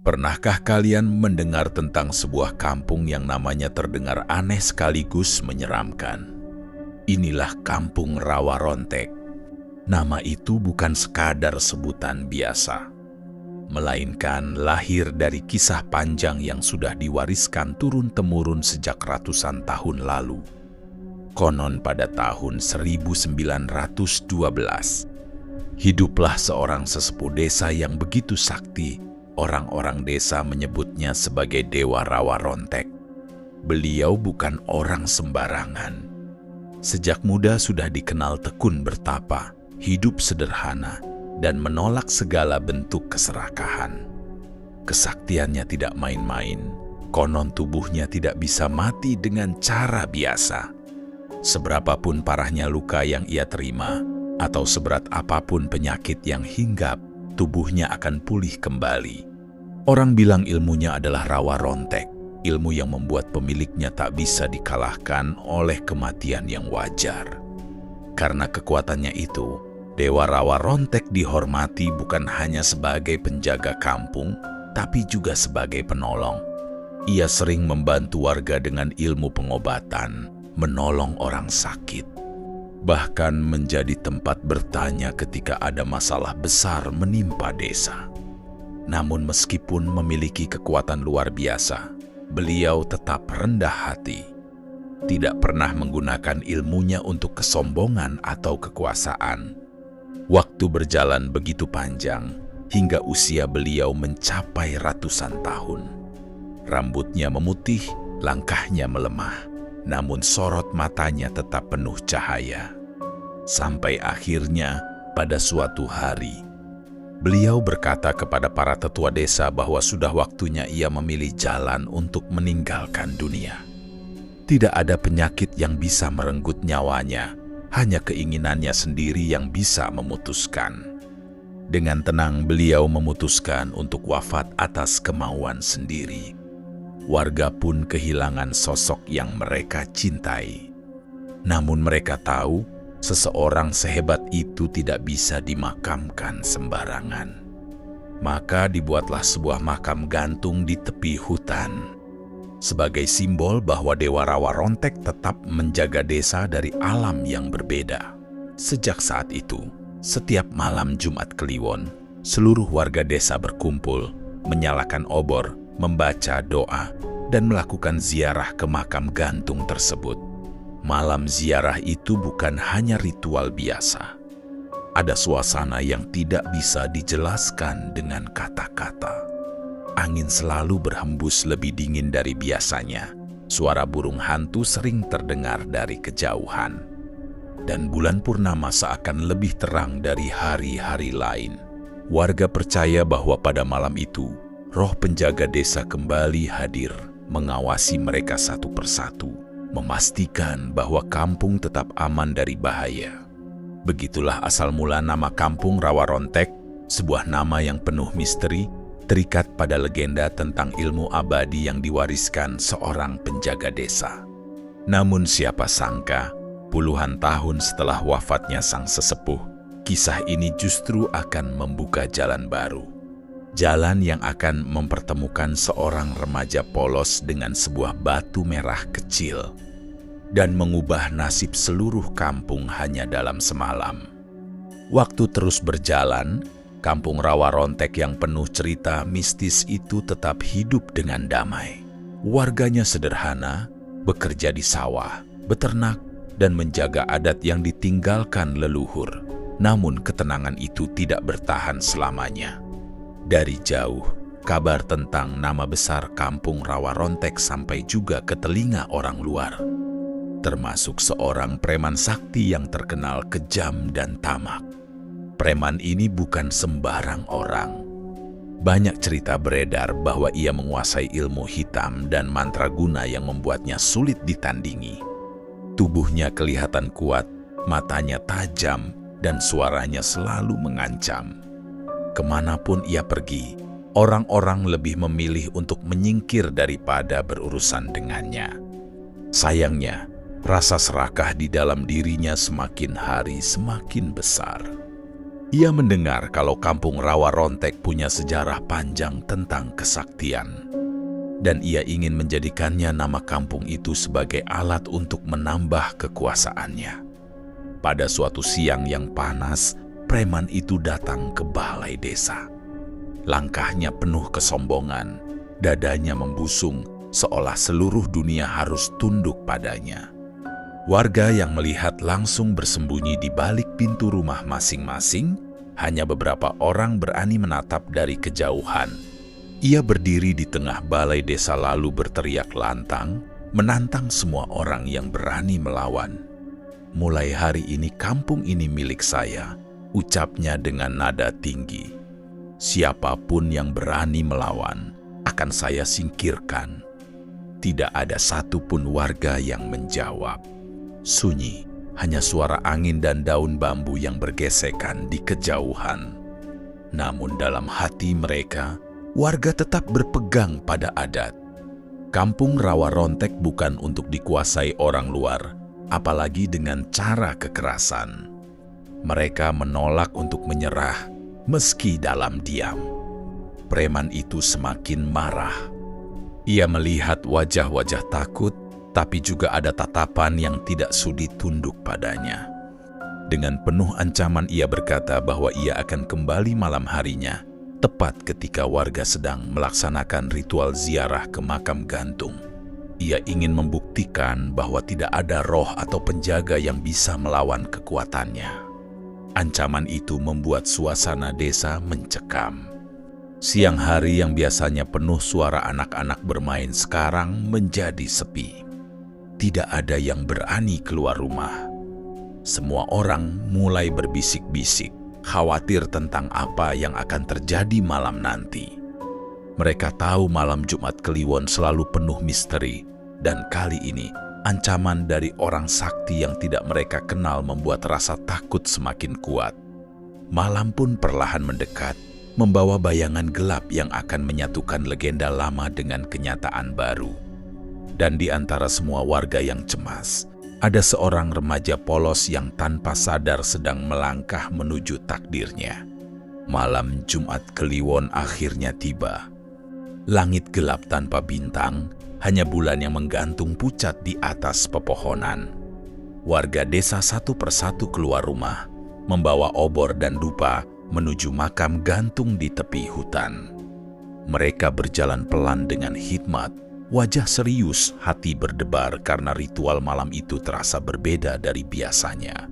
Pernahkah kalian mendengar tentang sebuah kampung yang namanya terdengar aneh sekaligus menyeramkan? Inilah Kampung Rawa Rontek. Nama itu bukan sekadar sebutan biasa, melainkan lahir dari kisah panjang yang sudah diwariskan turun-temurun sejak ratusan tahun lalu. Konon pada tahun 1912, hiduplah seorang sesepuh desa yang begitu sakti. Orang-orang desa menyebutnya sebagai Dewa Rawa Rontek. Beliau bukan orang sembarangan. Sejak muda sudah dikenal tekun bertapa, hidup sederhana, dan menolak segala bentuk keserakahan. Kesaktiannya tidak main-main. Konon tubuhnya tidak bisa mati dengan cara biasa. Seberapapun parahnya luka yang ia terima, atau seberat apapun penyakit yang hinggap, tubuhnya akan pulih kembali. Orang bilang ilmunya adalah Rawa Rontek, ilmu yang membuat pemiliknya tak bisa dikalahkan oleh kematian yang wajar. Karena kekuatannya itu, Dewa Rawa Rontek dihormati bukan hanya sebagai penjaga kampung, tapi juga sebagai penolong. Ia sering membantu warga dengan ilmu pengobatan, menolong orang sakit, bahkan menjadi tempat bertanya ketika ada masalah besar menimpa desa. Namun meskipun memiliki kekuatan luar biasa, beliau tetap rendah hati. Tidak pernah menggunakan ilmunya untuk kesombongan atau kekuasaan. Waktu berjalan begitu panjang, hingga usia beliau mencapai ratusan tahun. Rambutnya memutih, langkahnya melemah, namun sorot matanya tetap penuh cahaya. Sampai akhirnya, pada suatu hari, beliau berkata kepada para tetua desa bahwa sudah waktunya ia memilih jalan untuk meninggalkan dunia. Tidak ada penyakit yang bisa merenggut nyawanya, hanya keinginannya sendiri yang bisa memutuskan. Dengan tenang beliau memutuskan untuk wafat atas kemauan sendiri. Warga pun kehilangan sosok yang mereka cintai. Namun mereka tahu, seseorang sehebat itu tidak bisa dimakamkan sembarangan. Maka dibuatlah sebuah makam gantung di tepi hutan, sebagai simbol bahwa Dewa Rawa Rontek tetap menjaga desa dari alam yang berbeda. Sejak saat itu, setiap malam Jumat Kliwon, seluruh warga desa berkumpul, menyalakan obor, membaca doa, dan melakukan ziarah ke makam gantung tersebut. Malam ziarah itu bukan hanya ritual biasa. Ada suasana yang tidak bisa dijelaskan dengan kata-kata. Angin selalu berhembus lebih dingin dari biasanya. Suara burung hantu sering terdengar dari kejauhan. Dan bulan purnama seakan lebih terang dari hari-hari lain. Warga percaya bahwa pada malam itu, roh penjaga desa kembali hadir, mengawasi mereka satu persatu, memastikan bahwa kampung tetap aman dari bahaya. Begitulah asal mula nama Kampung Rawa Rontek, sebuah nama yang penuh misteri, terikat pada legenda tentang ilmu abadi yang diwariskan seorang penjaga desa. Namun siapa sangka, puluhan tahun setelah wafatnya sang sesepuh, kisah ini justru akan membuka jalan baru. Jalan yang akan mempertemukan seorang remaja polos dengan sebuah batu merah kecil dan mengubah nasib seluruh kampung hanya dalam semalam. Waktu terus berjalan, Kampung Rawa Rontek yang penuh cerita mistis itu tetap hidup dengan damai. Warganya sederhana, bekerja di sawah, beternak, dan menjaga adat yang ditinggalkan leluhur. Namun ketenangan itu tidak bertahan selamanya. Dari jauh, kabar tentang nama besar Kampung Rawa Rontek sampai juga ke telinga orang luar. Termasuk seorang preman sakti yang terkenal kejam dan tamak. Preman ini bukan sembarang orang. Banyak cerita beredar bahwa ia menguasai ilmu hitam dan mantraguna yang membuatnya sulit ditandingi. Tubuhnya kelihatan kuat, matanya tajam, dan suaranya selalu mengancam. Kemanapun ia pergi, orang-orang lebih memilih untuk menyingkir daripada berurusan dengannya. Sayangnya, rasa serakah di dalam dirinya semakin hari semakin besar. Ia mendengar kalau kampung Rawa Rontek punya sejarah panjang tentang kesaktian. Dan ia ingin menjadikannya nama kampung itu sebagai alat untuk menambah kekuasaannya. Pada suatu siang yang panas, preman itu datang ke balai desa. Langkahnya penuh kesombongan, dadanya membusung, seolah seluruh dunia harus tunduk padanya. Warga yang melihat langsung bersembunyi di balik pintu rumah masing-masing. Hanya beberapa orang berani menatap dari kejauhan. Ia berdiri di tengah balai desa lalu berteriak lantang, menantang semua orang yang berani melawan. "Mulai hari ini kampung ini milik saya," ucapnya dengan nada tinggi. "Siapapun yang berani melawan, akan saya singkirkan." Tidak ada satupun warga yang menjawab. Sunyi, hanya suara angin dan daun bambu yang bergesekan di kejauhan. Namun dalam hati mereka, warga tetap berpegang pada adat. Kampung Rawa Rontek bukan untuk dikuasai orang luar, apalagi dengan cara kekerasan. Mereka menolak untuk menyerah, meski dalam diam. Preman itu semakin marah. Ia melihat wajah-wajah takut, tapi juga ada tatapan yang tidak sudi tunduk padanya. Dengan penuh ancaman ia berkata bahwa ia akan kembali malam harinya, tepat ketika warga sedang melaksanakan ritual ziarah ke makam gantung. Ia ingin membuktikan bahwa tidak ada roh atau penjaga yang bisa melawan kekuatannya. Ancaman itu membuat suasana desa mencekam. Siang hari yang biasanya penuh suara anak-anak bermain sekarang menjadi sepi. Tidak ada yang berani keluar rumah. Semua orang mulai berbisik-bisik, khawatir tentang apa yang akan terjadi malam nanti. Mereka tahu malam Jumat Kliwon selalu penuh misteri, dan kali ini ancaman dari orang sakti yang tidak mereka kenal membuat rasa takut semakin kuat. Malam pun perlahan mendekat, membawa bayangan gelap yang akan menyatukan legenda lama dengan kenyataan baru. Dan di antara semua warga yang cemas, ada seorang remaja polos yang tanpa sadar sedang melangkah menuju takdirnya. Malam Jumat Kliwon akhirnya tiba. Langit gelap tanpa bintang, hanya bulan yang menggantung pucat di atas pepohonan. Warga desa satu persatu keluar rumah, membawa obor dan dupa menuju makam gantung di tepi hutan. Mereka berjalan pelan dengan hikmat. Wajah serius, hati berdebar karena ritual malam itu terasa berbeda dari biasanya.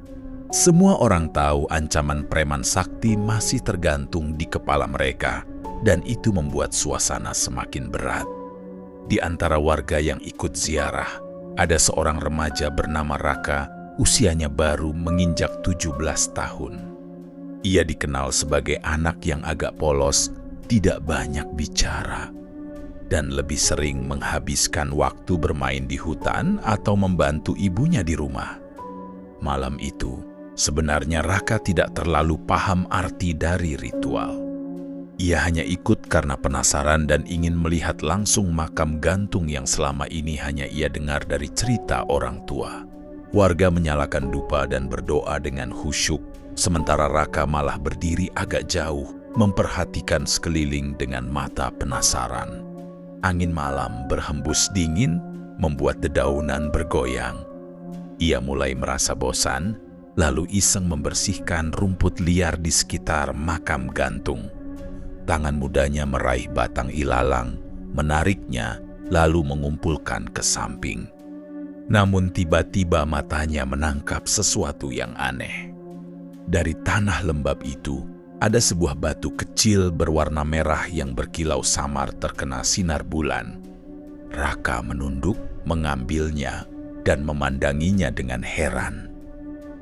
Semua orang tahu ancaman preman sakti masih tergantung di kepala mereka, dan itu membuat suasana semakin berat. Di antara warga yang ikut ziarah, ada seorang remaja bernama Raka, usianya baru menginjak 17 tahun. Ia dikenal sebagai anak yang agak polos, tidak banyak bicara, dan lebih sering menghabiskan waktu bermain di hutan atau membantu ibunya di rumah. Malam itu, sebenarnya Raka tidak terlalu paham arti dari ritual. Ia hanya ikut karena penasaran dan ingin melihat langsung makam gantung yang selama ini hanya ia dengar dari cerita orang tua. Warga menyalakan dupa dan berdoa dengan khusyuk, sementara Raka malah berdiri agak jauh, memperhatikan sekeliling dengan mata penasaran. Angin malam berhembus dingin, membuat dedaunan bergoyang. Ia mulai merasa bosan, lalu iseng membersihkan rumput liar di sekitar makam gantung. Tangan mudanya meraih batang ilalang, menariknya, lalu mengumpulkan ke samping. Namun tiba-tiba matanya menangkap sesuatu yang aneh. Dari tanah lembab itu, ada sebuah batu kecil berwarna merah yang berkilau samar terkena sinar bulan. Raka menunduk, mengambilnya, dan memandanginya dengan heran.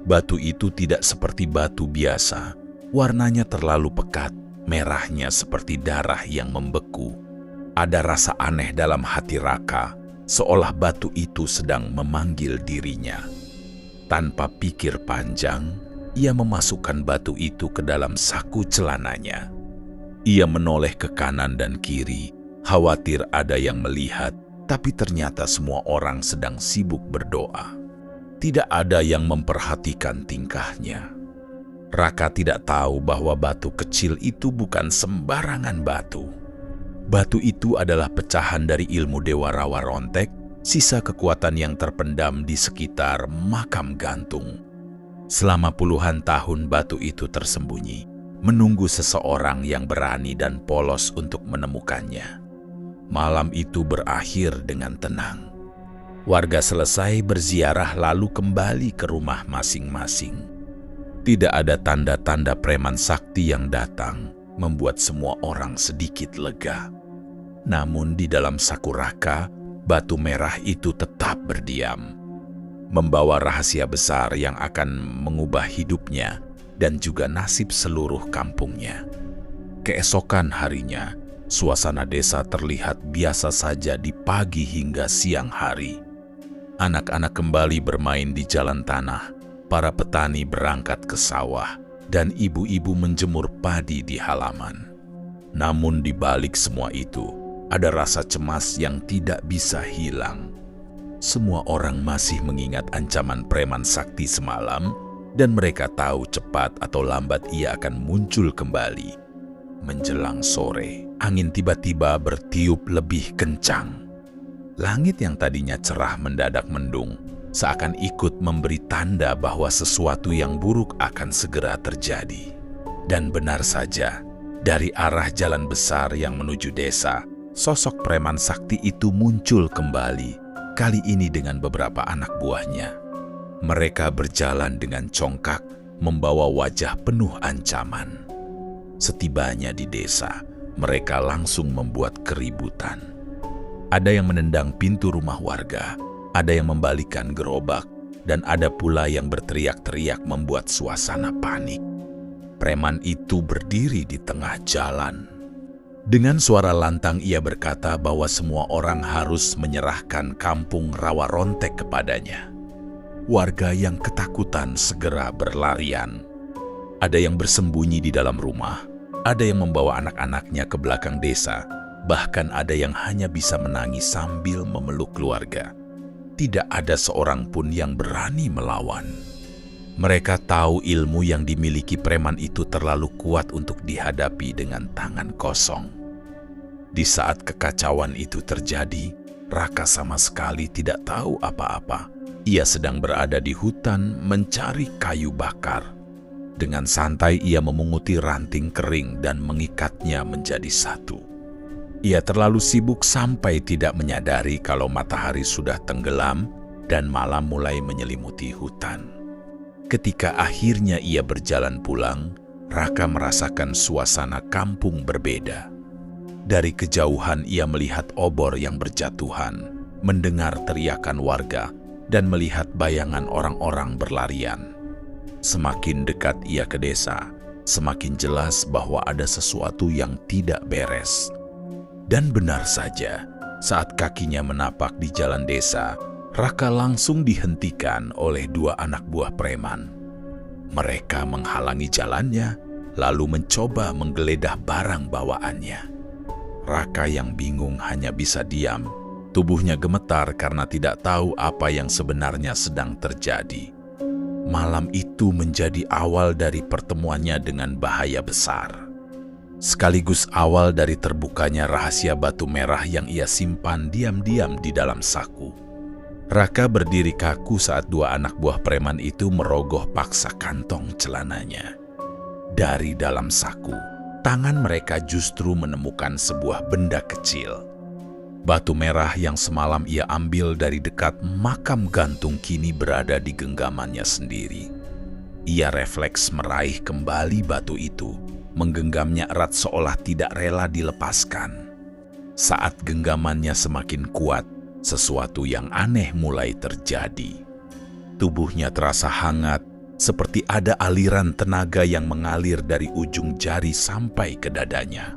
Batu itu tidak seperti batu biasa. Warnanya terlalu pekat, merahnya seperti darah yang membeku. Ada rasa aneh dalam hati Raka, seolah batu itu sedang memanggil dirinya. Tanpa pikir panjang, ia memasukkan batu itu ke dalam saku celananya. Ia menoleh ke kanan dan kiri, khawatir ada yang melihat, tapi ternyata semua orang sedang sibuk berdoa. Tidak ada yang memperhatikan tingkahnya. Raka tidak tahu bahwa batu kecil itu bukan sembarangan batu. Batu itu adalah pecahan dari ilmu Dewa Rawa Rontek, sisa kekuatan yang terpendam di sekitar makam gantung. Selama puluhan tahun batu itu tersembunyi, menunggu seseorang yang berani dan polos untuk menemukannya. Malam itu berakhir dengan tenang. Warga selesai berziarah lalu kembali ke rumah masing-masing. Tidak ada tanda-tanda preman sakti yang datang, membuat semua orang sedikit lega. Namun di dalam saku Raka, batu merah itu tetap berdiam, membawa rahasia besar yang akan mengubah hidupnya dan juga nasib seluruh kampungnya. Keesokan harinya, suasana desa terlihat biasa saja di pagi hingga siang hari. Anak-anak kembali bermain di jalan tanah, para petani berangkat ke sawah, dan ibu-ibu menjemur padi di halaman. Namun di balik semua itu, ada rasa cemas yang tidak bisa hilang. Semua orang masih mengingat ancaman preman sakti semalam, dan mereka tahu cepat atau lambat ia akan muncul kembali. Menjelang sore, angin tiba-tiba bertiup lebih kencang. Langit yang tadinya cerah mendadak mendung, seakan ikut memberi tanda bahwa sesuatu yang buruk akan segera terjadi. Dan benar saja, dari arah jalan besar yang menuju desa, sosok preman sakti itu muncul kembali, kali ini dengan beberapa anak buahnya. Mereka berjalan dengan congkak, membawa wajah penuh ancaman. Setibanya di desa, mereka langsung membuat keributan. Ada yang menendang pintu rumah warga, ada yang membalikan gerobak, dan ada pula yang berteriak-teriak membuat suasana panik. Preman itu berdiri di tengah jalan. Dengan suara lantang ia berkata bahwa semua orang harus menyerahkan kampung Rawa Rontek kepadanya. Warga yang ketakutan segera berlarian. Ada yang bersembunyi di dalam rumah, ada yang membawa anak-anaknya ke belakang desa, bahkan ada yang hanya bisa menangis sambil memeluk keluarga. Tidak ada seorang pun yang berani melawan. Mereka tahu ilmu yang dimiliki preman itu terlalu kuat untuk dihadapi dengan tangan kosong. Di saat kekacauan itu terjadi, Raka sama sekali tidak tahu apa-apa. Ia sedang berada di hutan mencari kayu bakar. Dengan santai ia memunguti ranting kering dan mengikatnya menjadi satu. Ia terlalu sibuk sampai tidak menyadari kalau matahari sudah tenggelam dan malam mulai menyelimuti hutan. Ketika akhirnya ia berjalan pulang, Raka merasakan suasana kampung berbeda. Dari kejauhan ia melihat obor yang berjatuhan, mendengar teriakan warga, dan melihat bayangan orang-orang berlarian. Semakin dekat ia ke desa, semakin jelas bahwa ada sesuatu yang tidak beres. Dan benar saja, saat kakinya menapak di jalan desa, Raka langsung dihentikan oleh dua anak buah preman. Mereka menghalangi jalannya, lalu mencoba menggeledah barang bawaannya. Raka yang bingung hanya bisa diam. Tubuhnya gemetar karena tidak tahu apa yang sebenarnya sedang terjadi. Malam itu menjadi awal dari pertemuannya dengan bahaya besar. Sekaligus awal dari terbukanya rahasia batu merah yang ia simpan diam-diam di dalam saku. Raka berdiri kaku saat dua anak buah preman itu merogoh paksa kantong celananya. Dari dalam saku, tangan mereka justru menemukan sebuah benda kecil. Batu merah yang semalam ia ambil dari dekat makam gantung kini berada di genggamannya sendiri. Ia refleks meraih kembali batu itu, menggenggamnya erat seolah tidak rela dilepaskan. Saat genggamannya semakin kuat, sesuatu yang aneh mulai terjadi. Tubuhnya terasa hangat, seperti ada aliran tenaga yang mengalir dari ujung jari sampai ke dadanya.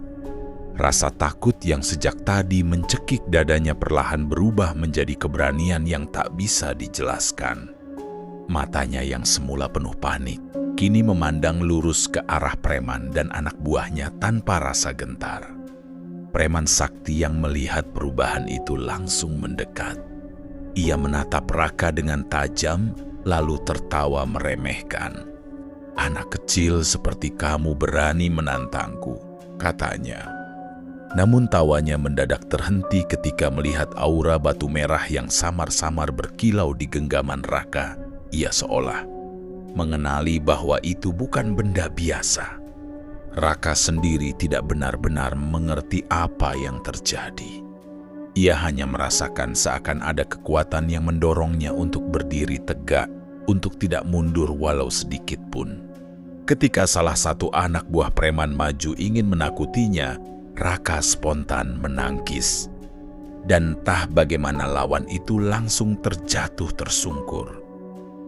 Rasa takut yang sejak tadi mencekik dadanya perlahan berubah menjadi keberanian yang tak bisa dijelaskan. Matanya yang semula penuh panik, kini memandang lurus ke arah preman dan anak buahnya tanpa rasa gentar. Preman sakti yang melihat perubahan itu langsung mendekat. Ia menatap Raka dengan tajam, lalu tertawa meremehkan. "Anak kecil seperti kamu berani menantangku," katanya. Namun tawanya mendadak terhenti ketika melihat aura batu merah yang samar-samar berkilau di genggaman Raka. Ia seolah mengenali bahwa itu bukan benda biasa. Raka sendiri tidak benar-benar mengerti apa yang terjadi. Ia hanya merasakan seakan ada kekuatan yang mendorongnya untuk berdiri tegak, untuk tidak mundur walau sedikit pun. Ketika salah satu anak buah preman maju ingin menakutinya, Raka spontan menangkis. Dan entah bagaimana lawan itu langsung terjatuh tersungkur.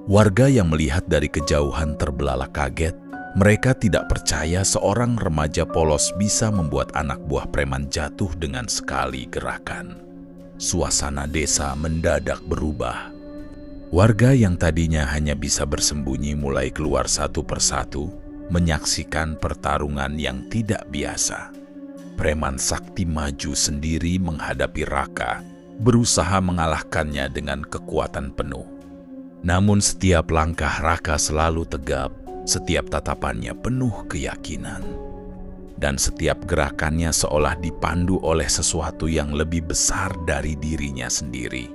Warga yang melihat dari kejauhan terbelalak kaget. Mereka tidak percaya seorang remaja polos bisa membuat anak buah preman jatuh dengan sekali gerakan. Suasana desa mendadak berubah. Warga yang tadinya hanya bisa bersembunyi mulai keluar satu persatu, menyaksikan pertarungan yang tidak biasa. Preman sakti maju sendiri menghadapi Raka, berusaha mengalahkannya dengan kekuatan penuh. Namun setiap langkah Raka selalu tegap, setiap tatapannya penuh keyakinan. Dan setiap gerakannya seolah dipandu oleh sesuatu yang lebih besar dari dirinya sendiri.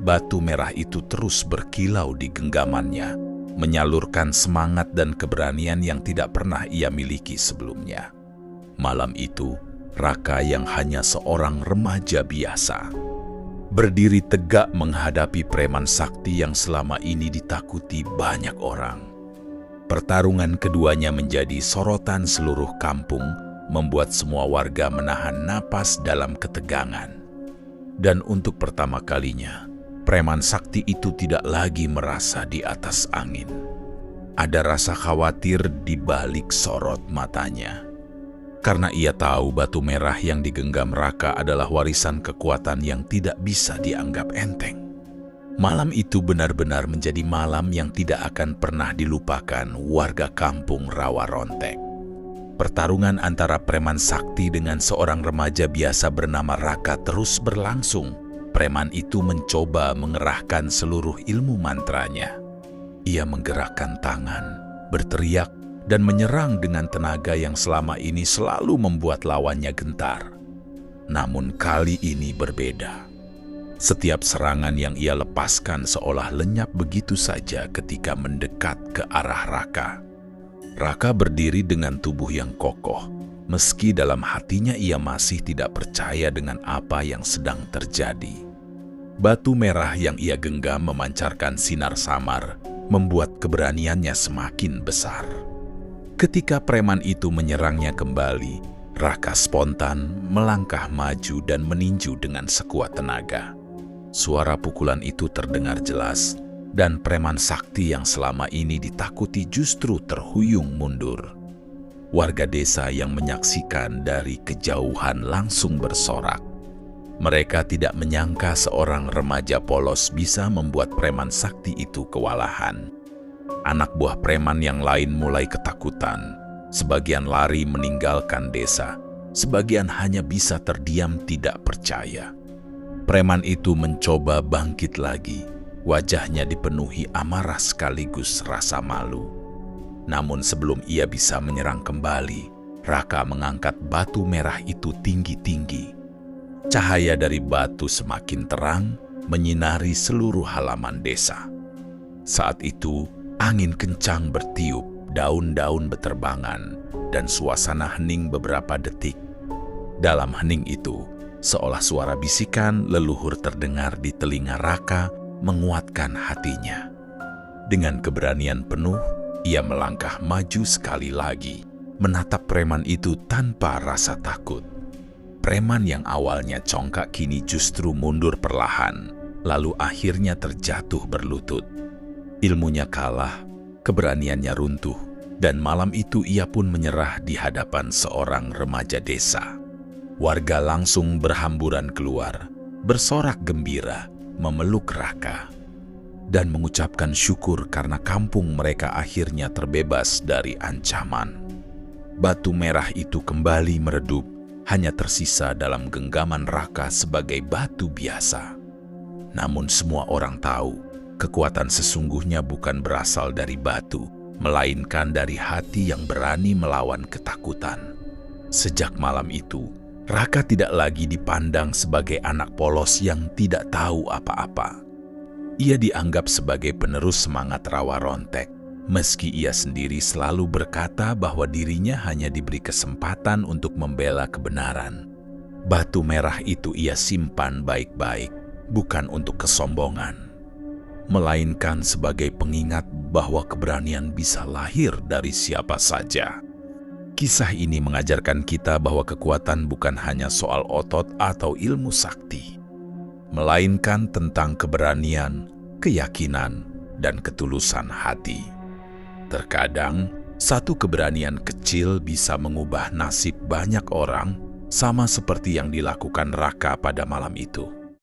Batu merah itu terus berkilau di genggamannya, menyalurkan semangat dan keberanian yang tidak pernah ia miliki sebelumnya. Malam itu, Raka yang hanya seorang remaja biasa, berdiri tegak menghadapi preman sakti yang selama ini ditakuti banyak orang. Pertarungan keduanya menjadi sorotan seluruh kampung, membuat semua warga menahan napas dalam ketegangan. Dan untuk pertama kalinya, preman sakti itu tidak lagi merasa di atas angin. Ada rasa khawatir di balik sorot matanya. Karena ia tahu batu merah yang digenggam Raka adalah warisan kekuatan yang tidak bisa dianggap enteng. Malam itu benar-benar menjadi malam yang tidak akan pernah dilupakan warga kampung Rawarontek. Pertarungan antara preman sakti dengan seorang remaja biasa bernama Raka terus berlangsung. Preman itu mencoba mengerahkan seluruh ilmu mantranya. Ia menggerakkan tangan, berteriak, dan menyerang dengan tenaga yang selama ini selalu membuat lawannya gentar. Namun kali ini berbeda. Setiap serangan yang ia lepaskan seolah lenyap begitu saja ketika mendekat ke arah Raka. Raka berdiri dengan tubuh yang kokoh, meski dalam hatinya ia masih tidak percaya dengan apa yang sedang terjadi. Batu merah yang ia genggam memancarkan sinar samar, membuat keberaniannya semakin besar. Ketika preman itu menyerangnya kembali, Raka spontan melangkah maju dan meninju dengan sekuat tenaga. Suara pukulan itu terdengar jelas, dan preman sakti yang selama ini ditakuti justru terhuyung mundur. Warga desa yang menyaksikan dari kejauhan langsung bersorak. Mereka tidak menyangka seorang remaja polos bisa membuat preman sakti itu kewalahan. Anak buah preman yang lain mulai ketakutan. Sebagian lari meninggalkan desa, sebagian hanya bisa terdiam tidak percaya. Preman itu mencoba bangkit lagi. Wajahnya dipenuhi amarah sekaligus rasa malu. Namun sebelum ia bisa menyerang kembali, Raka mengangkat batu merah itu tinggi-tinggi. Cahaya dari batu semakin terang, menyinari seluruh halaman desa. Saat itu, angin kencang bertiup, daun-daun beterbangan, dan suasana hening beberapa detik. Dalam hening itu, seolah suara bisikan leluhur terdengar di telinga Raka, menguatkan hatinya. Dengan keberanian penuh, ia melangkah maju sekali lagi, menatap preman itu tanpa rasa takut. Preman yang awalnya congkak kini justru mundur perlahan, lalu akhirnya terjatuh berlutut. Ilmunya kalah, keberaniannya runtuh, dan malam itu ia pun menyerah di hadapan seorang remaja desa. Warga langsung berhamburan keluar, bersorak gembira, memeluk Raka, dan mengucapkan syukur karena kampung mereka akhirnya terbebas dari ancaman. Batu merah itu kembali meredup, hanya tersisa dalam genggaman Raka sebagai batu biasa. Namun semua orang tahu, kekuatan sesungguhnya bukan berasal dari batu, melainkan dari hati yang berani melawan ketakutan. Sejak malam itu, Raka tidak lagi dipandang sebagai anak polos yang tidak tahu apa-apa. Ia dianggap sebagai penerus semangat Rawa Rontek, meski ia sendiri selalu berkata bahwa dirinya hanya diberi kesempatan untuk membela kebenaran. Batu merah itu ia simpan baik-baik, bukan untuk kesombongan, melainkan sebagai pengingat bahwa keberanian bisa lahir dari siapa saja. Kisah ini mengajarkan kita bahwa kekuatan bukan hanya soal otot atau ilmu sakti, melainkan tentang keberanian, keyakinan, dan ketulusan hati. Terkadang, satu keberanian kecil bisa mengubah nasib banyak orang, sama seperti yang dilakukan Raka pada malam itu.